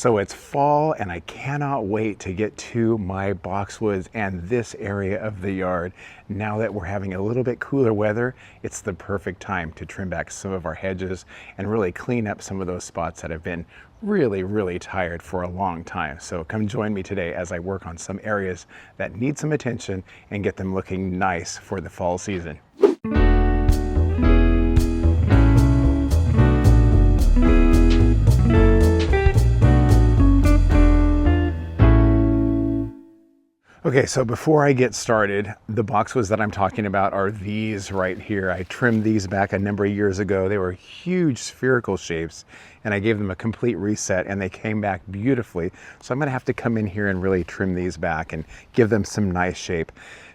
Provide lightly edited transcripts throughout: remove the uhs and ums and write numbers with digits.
So it's fall and I cannot wait to get to my boxwoods and this area of the yard. Now that we're having a little bit cooler weather, it's the perfect time to trim back some of our hedges and really clean up some of those spots that have been really tired for a long time. So come join me today as I work on some areas that need some attention and get them looking nice for the fall season. Okay, so before I get started, the boxwoods that I'm talking about are these right here. I trimmed these back a number of years ago. They were huge spherical shapes and I gave them a complete reset and they came back beautifully. So I'm gonna have to come in here and really trim these back and give them some nice shape.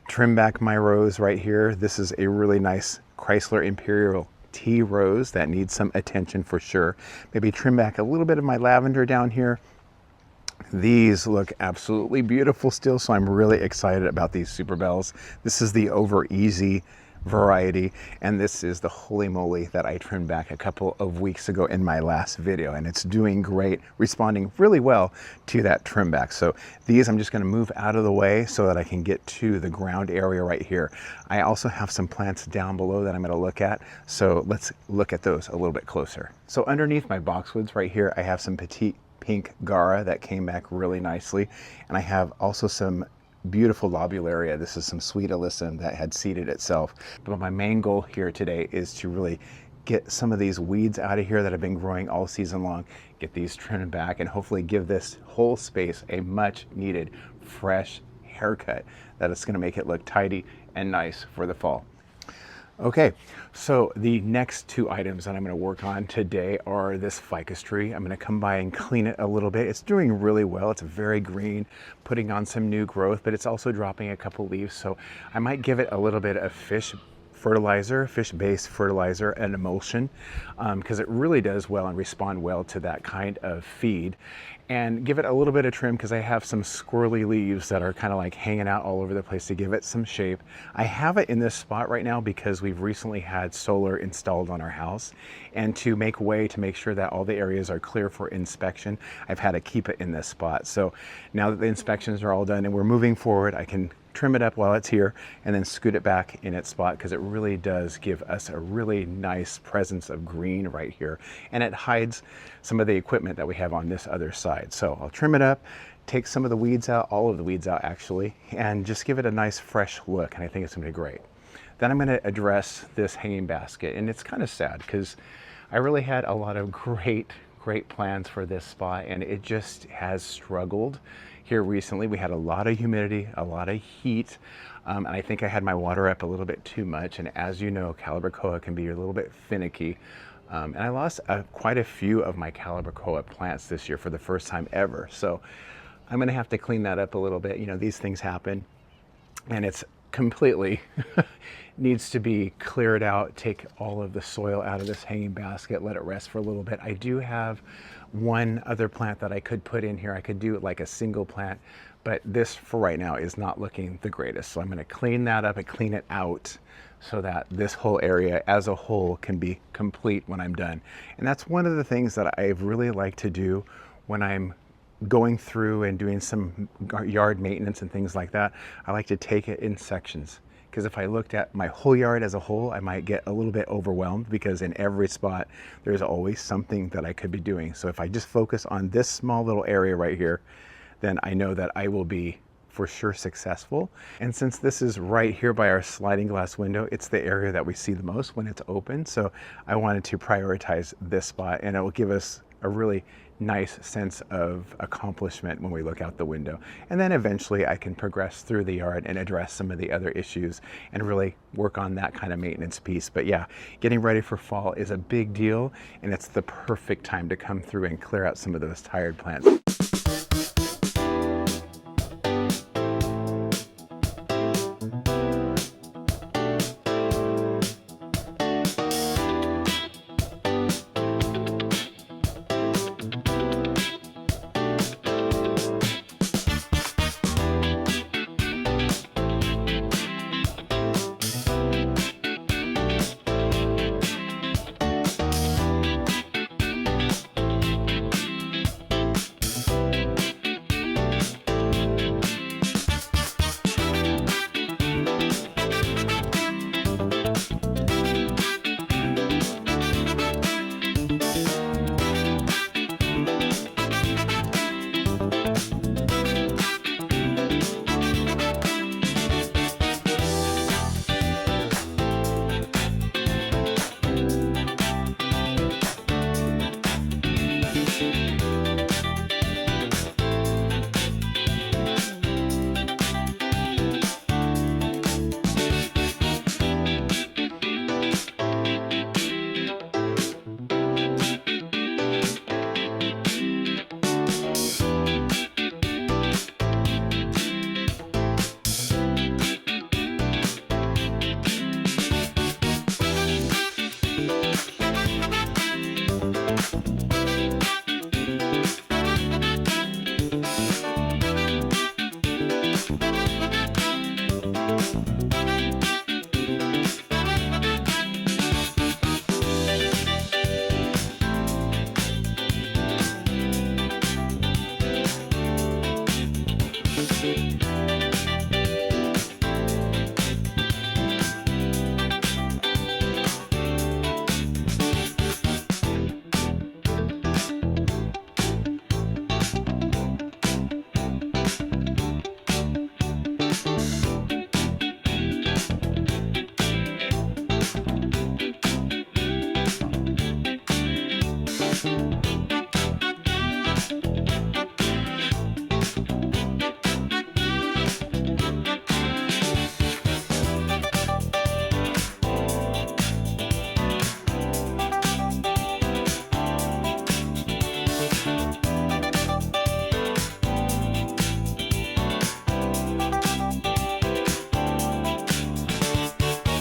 Trim back my rose right here. This is a really nice Chrysler Imperial tea rose that needs some attention for sure. Maybe trim back a little bit of my lavender down here. These look absolutely beautiful still, so I'm really excited about these super bells. This is the Over Easy variety, and this is the Holy Moly that I trimmed back a couple of weeks ago in my last video, and it's doing great, responding really well to that trim back. So these I'm just going to move out of the way so that I can get to the ground area right here. I also have some plants down below that I'm going to look at, so let's look at those a little bit closer. So underneath my boxwoods right here, I have some petite pink Gara that came back really nicely, and I have also some beautiful lobularia. This is some sweet alyssum that had seeded itself. But my main goal here today is to really get some of these weeds out of here that have been growing all season long, get these trimmed back, and hopefully give this whole space a much needed fresh haircut that is going to make it look tidy and nice for the fall. Okay, so the next two items that I'm going to work on today are this ficus tree. I'm going to come by and clean it a little bit. It's doing really well. It's very green, putting on some new growth, but it's also dropping a couple leaves. So I might give it a little bit of fish-based fertilizer and emulsion, because it really does well and respond well to that kind of feed. And give it a little bit of trim because I have some squirrely leaves that are kind of like hanging out all over the place to give it some shape. I have it in this spot right now because we've recently had solar installed on our house, and to make way to make sure that all the areas are clear for inspection, I've had to keep it in this spot. So now that the inspections are all done and we're moving forward, I can trim it up while it's here and then scoot it back in its spot, because it really does give us a really nice presence of green right here, and it hides some of the equipment that we have on this other side. So I'll trim it up, take some of the weeds out, all of the weeds out actually, and just give it a nice fresh look, and I think it's gonna be great. Then I'm gonna address this hanging basket, and it's kind of sad because I really had a lot of great plans for this spot, and it just has struggled. Here recently we had a lot of humidity, a lot of heat, and I think I had my water up a little bit too much, and as you know, Calibrachoa can be a little bit finicky, and I lost quite a few of my Calibrachoa plants this year for the first time ever. So I'm gonna have to clean that up a little bit. You know, these things happen, and it's completely needs to be cleared out. Take all of the soil out of this hanging basket, let it rest for a little bit. I do have one other plant that I could put in here. I could do it like a single plant, but this for right now is not looking the greatest. So I'm going to clean that up and clean it out so that this whole area as a whole can be complete when I'm done. And that's one of the things that I really like to do when I'm going through and doing some yard maintenance and things like that. I like to take it in sections, because if I looked at my whole yard as a whole, I might get a little bit overwhelmed, because in every spot there's always something that I could be doing. So if I just focus on this small little area right here, then I know that I will be for sure successful. And since this is right here by our sliding glass window, it's the area that we see the most when it's open. So I wanted to prioritize this spot, and it will give us a really nice sense of accomplishment when we look out the window. And then eventually I can progress through the yard and address some of the other issues and really work on that kind of maintenance piece. But yeah, getting ready for fall is a big deal, and it's the perfect time to come through and clear out some of those tired plants.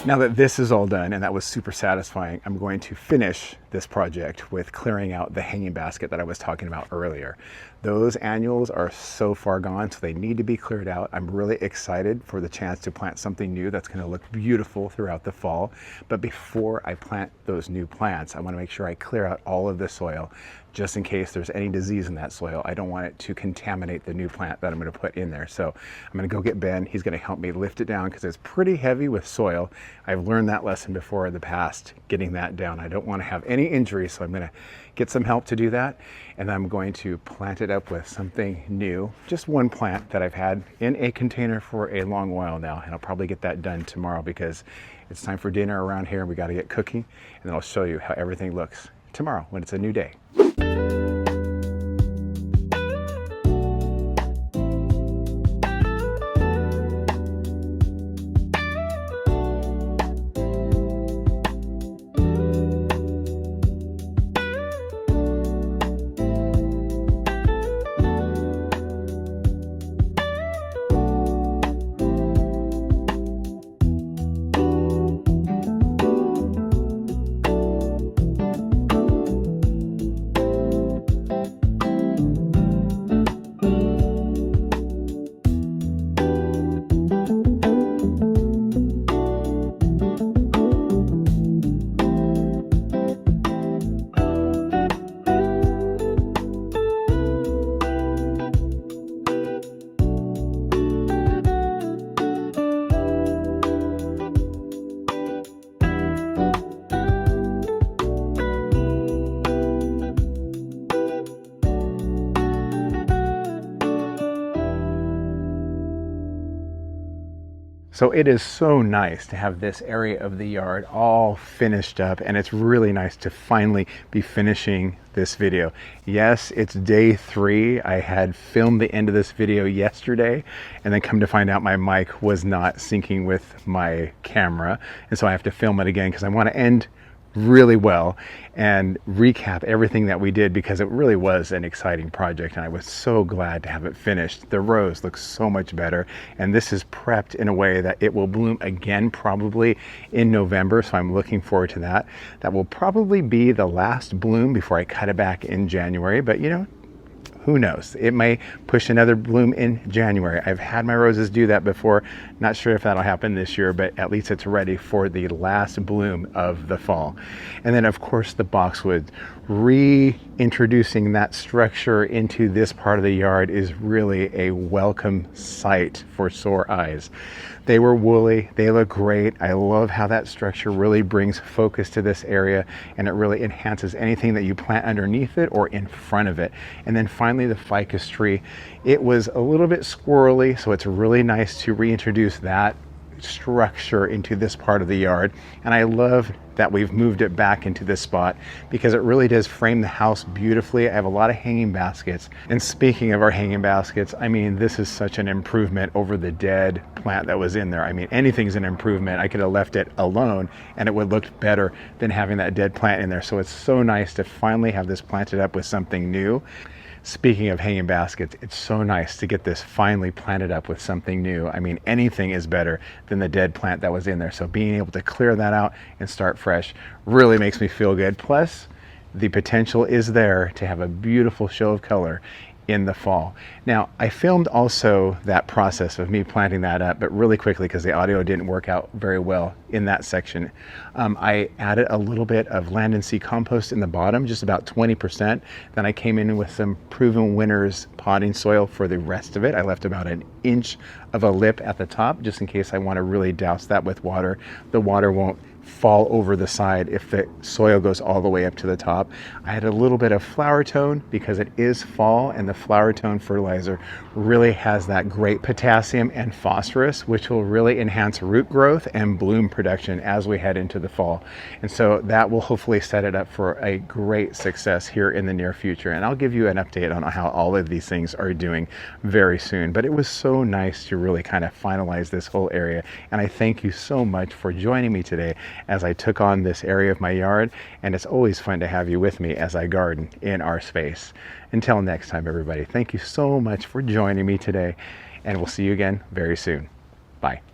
Now that this is all done, and that was super satisfying, I'm going to finish this project with clearing out the hanging basket that I was talking about earlier. Those annuals are so far gone, so they need to be cleared out. I'm really excited for the chance to plant something new that's going to look beautiful throughout the fall. But before I plant those new plants, I want to make sure I clear out all of the soil, just in case there's any disease in that soil. I don't want it to contaminate the new plant that I'm going to put in there. So I'm going to go get Ben. He's going to help me lift it down because it's pretty heavy with soil. I've learned that lesson before in the past, getting that down. I don't want to have any injuries, so I'm going to get some help to do that. And I'm going to plant it up with something new, just one plant that I've had in a container for a long while now. And I'll probably get that done tomorrow because it's time for dinner around here. We got to get cooking, and then I'll show you how everything looks tomorrow when it's a new day. So it is so nice to have this area of the yard all finished up, and it's really nice to finally be finishing this video. Yes, it's day 3. I had filmed the end of this video yesterday, and then come to find out my mic was not syncing with my camera, and so I have to film it again because I want to end really well and recap everything that we did, because it really was an exciting project and I was so glad to have it finished. The rose looks so much better, and this is prepped in a way that it will bloom again probably in November, so I'm looking forward to that. That will probably be the last bloom before I cut it back in January, but you know, who knows? It may push another bloom in January. I've had my roses do that before. Not sure if that'll happen this year, but at least it's ready for the last bloom of the fall. And then of course the boxwood, reintroducing that structure into this part of the yard is really a welcome sight for sore eyes. They were woolly, they look great. I love how that structure really brings focus to this area, and it really enhances anything that you plant underneath it or in front of it. And then finally the ficus tree, it was a little bit squirrely, so it's really nice to reintroduce that structure into this part of the yard. And I love that we've moved it back into this spot because it really does frame the house beautifully. I have a lot of hanging baskets, and speaking of our hanging baskets, I mean, this is such an improvement over the dead plant that was in there. I mean, anything's an improvement. I could have left it alone and it would look better than having that dead plant in there. So it's so nice to finally have this planted up with something new. Speaking of hanging baskets, it's so nice to get this finally planted up with something new. I mean, anything is better than the dead plant that was in there. So being able to clear that out and start fresh really makes me feel good. Plus, the potential is there to have a beautiful show of color in the fall. Now, I filmed also that process of me planting that up, but really quickly because the audio didn't work out very well in that section. I added a little bit of land and sea compost in the bottom, just about 20%. Then I came in with some Proven Winners potting soil for the rest of it. I left about an inch of a lip at the top, just in case I want to really douse that with water. The water won't fall over the side if the soil goes all the way up to the top. I had a little bit of flower tone because it is fall, and the flower tone fertilizer really has that great potassium and phosphorus, which will really enhance root growth and bloom production as we head into the fall. And so that will hopefully set it up for a great success here in the near future. And I'll give you an update on how all of these things are doing very soon. But it was so nice to really kind of finalize this whole area. And I thank you so much for joining me today as I took on this area of my yard, and it's always fun to have you with me as I garden in our space. Until next time, everybody, thank you so much for joining me today, and we'll see you again very soon. Bye.